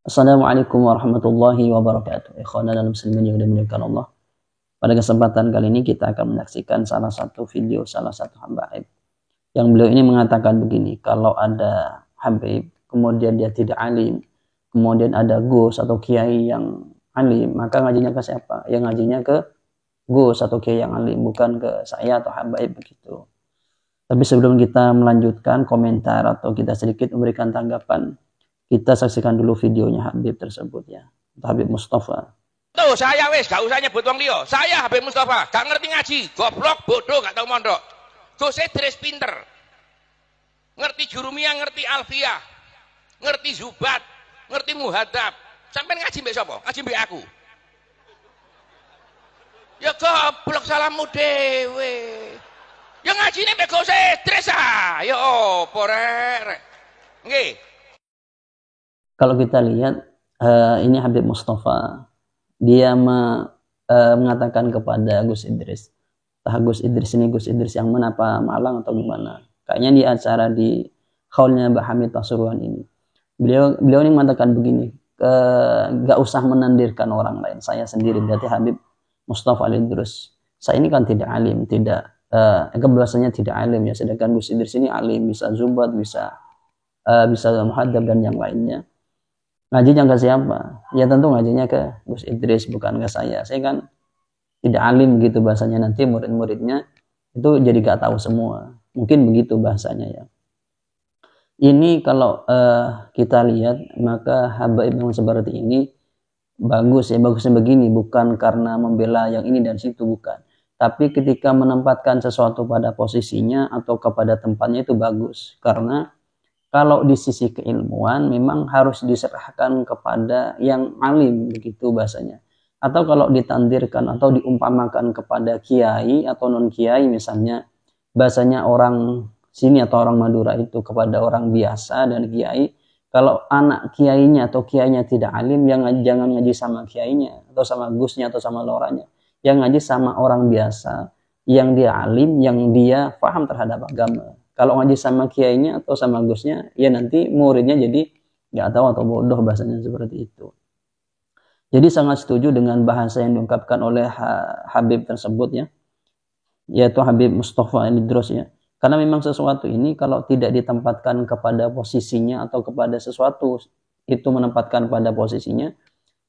Assalamualaikum warahmatullahi wabarakatuh. Ikhwan dan muslimin yang dimuliakan Allah. Pada kesempatan kali ini kita akan menyaksikan salah satu video salah satu Habib yang beliau ini mengatakan begini, kalau ada Habib kemudian dia tidak alim, kemudian ada Gus atau Kiai yang alim, maka ngajinya ke siapa? Yang ngajinya ke Gus atau Kiai yang alim, bukan ke saya atau Habib begitu. Tapi sebelum kita melanjutkan komentar atau kita sedikit memberikan tanggapan, kita saksikan dulu videonya Habib tersebut ya. Habib Mustafa. Tuh saya wis gak usah nyebut wong liya. Saya Habib Mustafa, gak ngerti ngaji, goblok, bodoh, gak tau mondok. Gus Idris pinter. Ngerti jurumiyah, ngerti alfiyah, ngerti zubat, ngerti muhadzab. Sampai ngaji mbek sapa? Ngaji mbek aku. Ya goblok salahmu dhewe. Ya ngajine mbek Gus Idris ah. Ya opo rek. Nggih. Kalau kita lihat ini Habib Mustafa, dia mengatakan kepada Gus Idris, Gus Idris ini Gus Idris yang mana, apa Malang atau gimana? Kayaknya di acara di khaulnya Mbah Hamid Pasuruan ini, beliau ini mengatakan begini, gak usah menandirkan orang lain, saya sendiri, berarti Habib Mustafa Al-Idrus. Saya ini kan tidak alim, kebiasaannya tidak alim ya, sedangkan Gus Idris ini alim, bisa zubat, bisa muhadzab dan yang lainnya. Ngajinya ke siapa? Ya tentu ngajinya ke Gus Idris, bukan ke saya. Saya kan tidak alim gitu bahasanya, nanti murid-muridnya itu jadi gak tahu semua. Mungkin begitu bahasanya ya. Ini kalau kita lihat, maka Habib yang seperti ini bagus ya, bagusnya begini, bukan karena membela yang ini dan situ, bukan. Tapi ketika menempatkan sesuatu pada posisinya atau kepada tempatnya itu bagus. Karena kalau di sisi keilmuan memang harus diserahkan kepada yang alim begitu bahasanya. Atau kalau ditandirkan atau diumpamakan kepada kiai atau non kiai misalnya, bahasanya orang sini atau orang Madura itu kepada orang biasa dan kiai, kalau anak kiainya atau kiainya tidak alim, jangan ngaji sama kiainya atau sama gusnya atau sama loranya. Yang ngaji sama orang biasa yang dia alim, yang dia paham terhadap agama. Kalau ngaji sama kiainya atau sama gusnya, ya nanti muridnya jadi nggak tahu atau bodoh bahasanya seperti itu. Jadi sangat setuju dengan bahasa yang diungkapkan oleh Habib tersebut ya, yaitu Habib Mustafa Al-Idrus ya. Karena memang sesuatu ini kalau tidak ditempatkan kepada posisinya atau kepada sesuatu itu menempatkan pada posisinya,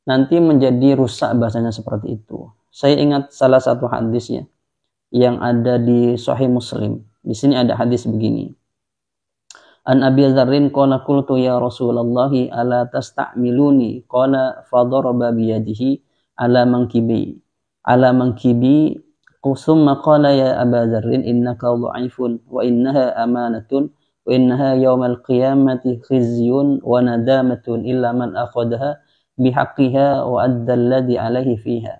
nanti menjadi rusak bahasanya seperti itu. Saya ingat salah satu hadis ya, yang ada di Sahih Muslim. Di sini ada hadis begini. An Abi Dzarrin qala qultu ya Rasulullah ala tasta'miluni qala fadaraba bi yadihi ala mankibi thumma qala ya Aba Dzarrin innaka dha'ifun wa innaha amanatun wa innaha yawmal qiyamati khizyun wa nadamatun illa man akhadhaha bihaqqiha wa adda alladhi alaihi fiha.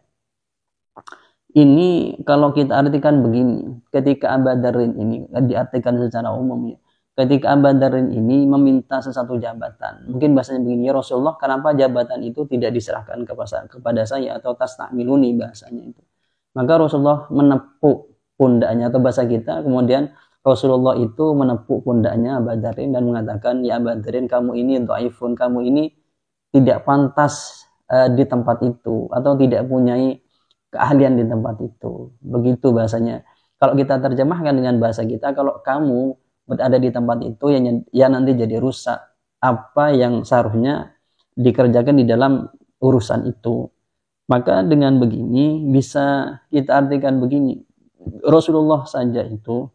Ini kalau kita artikan begini, ketika Aba Dzarrin ini diartikan secara umum ya, ketika Aba Dzarrin ini meminta sesuatu jabatan, mungkin bahasanya begini, ya Rasulullah, kenapa jabatan itu tidak diserahkan kepada saya atau tastamiluni bahasanya itu. Maka Rasulullah menepuk pundaknya atau bahasa kita, kemudian Rasulullah itu menepuk pundaknya Aba Dzarrin dan mengatakan, ya Aba Dzarrin, kamu ini dhaifun, kamu ini tidak pantas di tempat itu atau tidak punyai keahlian di tempat itu. Begitu bahasanya. Kalau kita terjemahkan dengan bahasa kita, kalau kamu berada di tempat itu ya nanti jadi rusak apa yang seharusnya dikerjakan di dalam urusan itu. Maka dengan begini bisa kita artikan begini, Rasulullah saja itu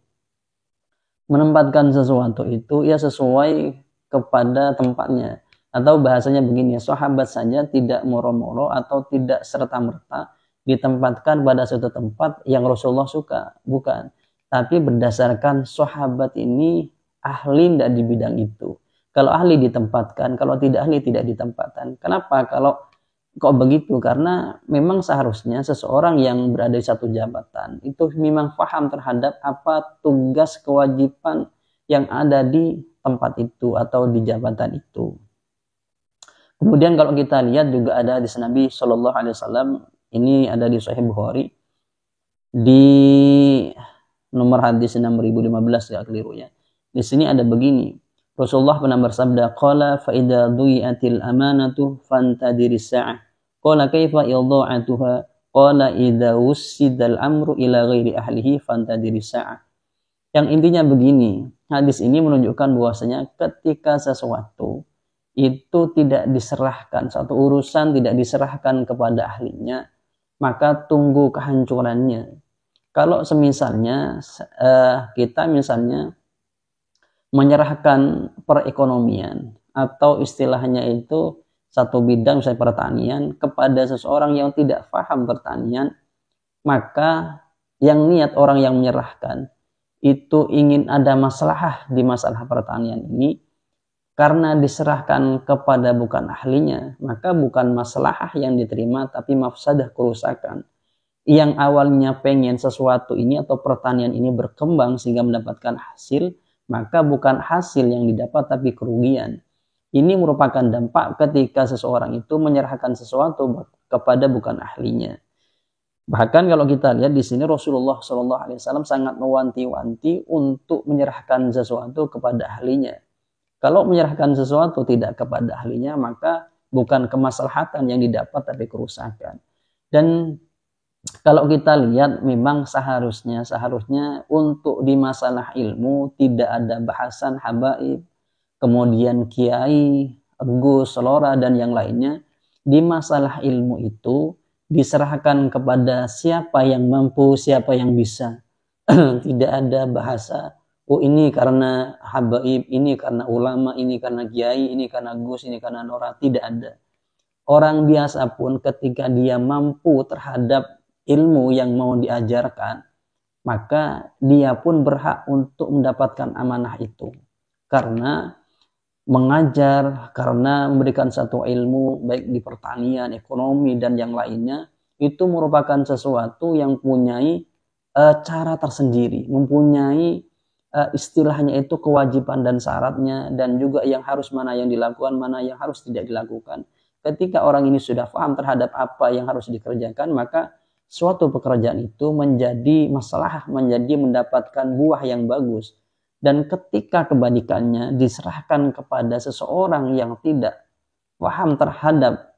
menempatkan sesuatu itu ya sesuai kepada tempatnya. Atau bahasanya begini, sahabat saja tidak moro-moro atau tidak serta-merta ditempatkan pada suatu tempat yang Rasulullah suka, bukan. Tapi berdasarkan sahabat ini ahli tidak di bidang itu. Kalau ahli ditempatkan, kalau tidak ahli tidak ditempatkan. Kenapa? Kalau kok begitu? Karena memang seharusnya seseorang yang berada di satu jabatan itu memang paham terhadap apa tugas kewajiban yang ada di tempat itu atau di jabatan itu. Kemudian kalau kita lihat juga ada hadis Nabi Shallallahu Alaihi Wasallam. Ini ada di Sahih Bukhari di nomor hadis 6015 gak keliru ya. Di sini ada begini. Rasulullah pernah bersabda, qala fa idza dhuyi'atil amanatu fantadiris sa'ah. Qala kaifa idha'atuha? Qala idza wussidal amru ila ghairi ahlihi fantadiris sa'ah. Yang intinya begini, hadis ini menunjukkan bahwasanya ketika sesuatu itu tidak diserahkan, satu urusan tidak diserahkan kepada ahlinya, maka tunggu kehancurannya. Kalau semisalnya kita misalnya menyerahkan perekonomian atau istilahnya itu satu bidang misalnya pertanian kepada seseorang yang tidak paham pertanian, maka yang niat orang yang menyerahkan itu ingin ada masalah di masalah pertanian ini, karena diserahkan kepada bukan ahlinya, maka bukan masalah yang diterima tapi mafsadah, kerusakan. Yang awalnya pengen sesuatu ini atau pertanian ini berkembang sehingga mendapatkan hasil, maka bukan hasil yang didapat tapi kerugian. Ini merupakan dampak ketika seseorang itu menyerahkan sesuatu kepada bukan ahlinya. Bahkan kalau kita lihat di sini Rasulullah SAW sangat mewanti-wanti untuk menyerahkan sesuatu kepada ahlinya. Kalau menyerahkan sesuatu tidak kepada ahlinya, maka bukan kemaslahatan yang didapat tapi kerusakan. Dan kalau kita lihat memang seharusnya untuk di masalah ilmu tidak ada bahasan habaib, kemudian kiai, gus, lora dan yang lainnya. Di masalah ilmu itu diserahkan kepada siapa yang mampu, siapa yang bisa. Tidak ada bahasa, oh ini karena habaib, ini karena ulama, ini karena kiai, ini karena gus, ini karena lora. Tidak ada. Orang biasa pun ketika dia mampu terhadap ilmu yang mau diajarkan, maka dia pun berhak untuk mendapatkan amanah itu. Karena mengajar, karena memberikan satu ilmu baik di pertanian, ekonomi dan yang lainnya, itu merupakan sesuatu yang mempunyai cara tersendiri, mempunyai istilahnya itu kewajiban dan syaratnya, dan juga yang harus mana yang dilakukan, mana yang harus tidak dilakukan. Ketika orang ini sudah paham terhadap apa yang harus dikerjakan, maka suatu pekerjaan itu menjadi masalah, menjadi mendapatkan buah yang bagus. Dan ketika kebalikannya diserahkan kepada seseorang yang tidak paham terhadap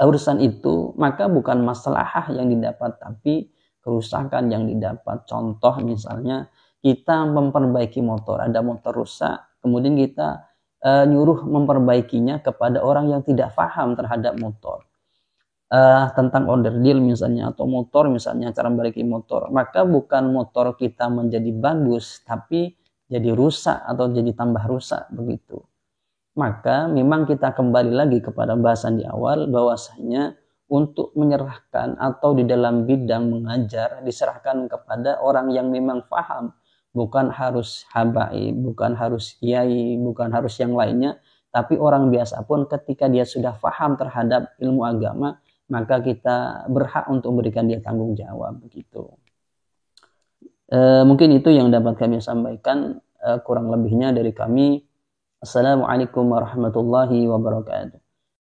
urusan itu, maka bukan masalah yang didapat tapi kerusakan yang didapat. Contoh misalnya kita memperbaiki motor, ada motor rusak, kemudian kita nyuruh memperbaikinya kepada orang yang tidak paham terhadap motor. Tentang onderdil misalnya atau motor misalnya, cara memperbaiki motor, maka bukan motor kita menjadi bagus tapi jadi rusak atau jadi tambah rusak begitu. Maka memang kita kembali lagi kepada bahasan di awal bahwasanya untuk menyerahkan atau di dalam bidang mengajar diserahkan kepada orang yang memang paham, bukan harus habaib, bukan harus kiai, bukan harus yang lainnya, tapi orang biasa pun ketika dia sudah paham terhadap ilmu agama, maka kita berhak untuk memberikan dia tanggung jawab begitu. Mungkin itu yang dapat kami sampaikan, kurang lebihnya dari kami. Assalamualaikum warahmatullahi wabarakatuh.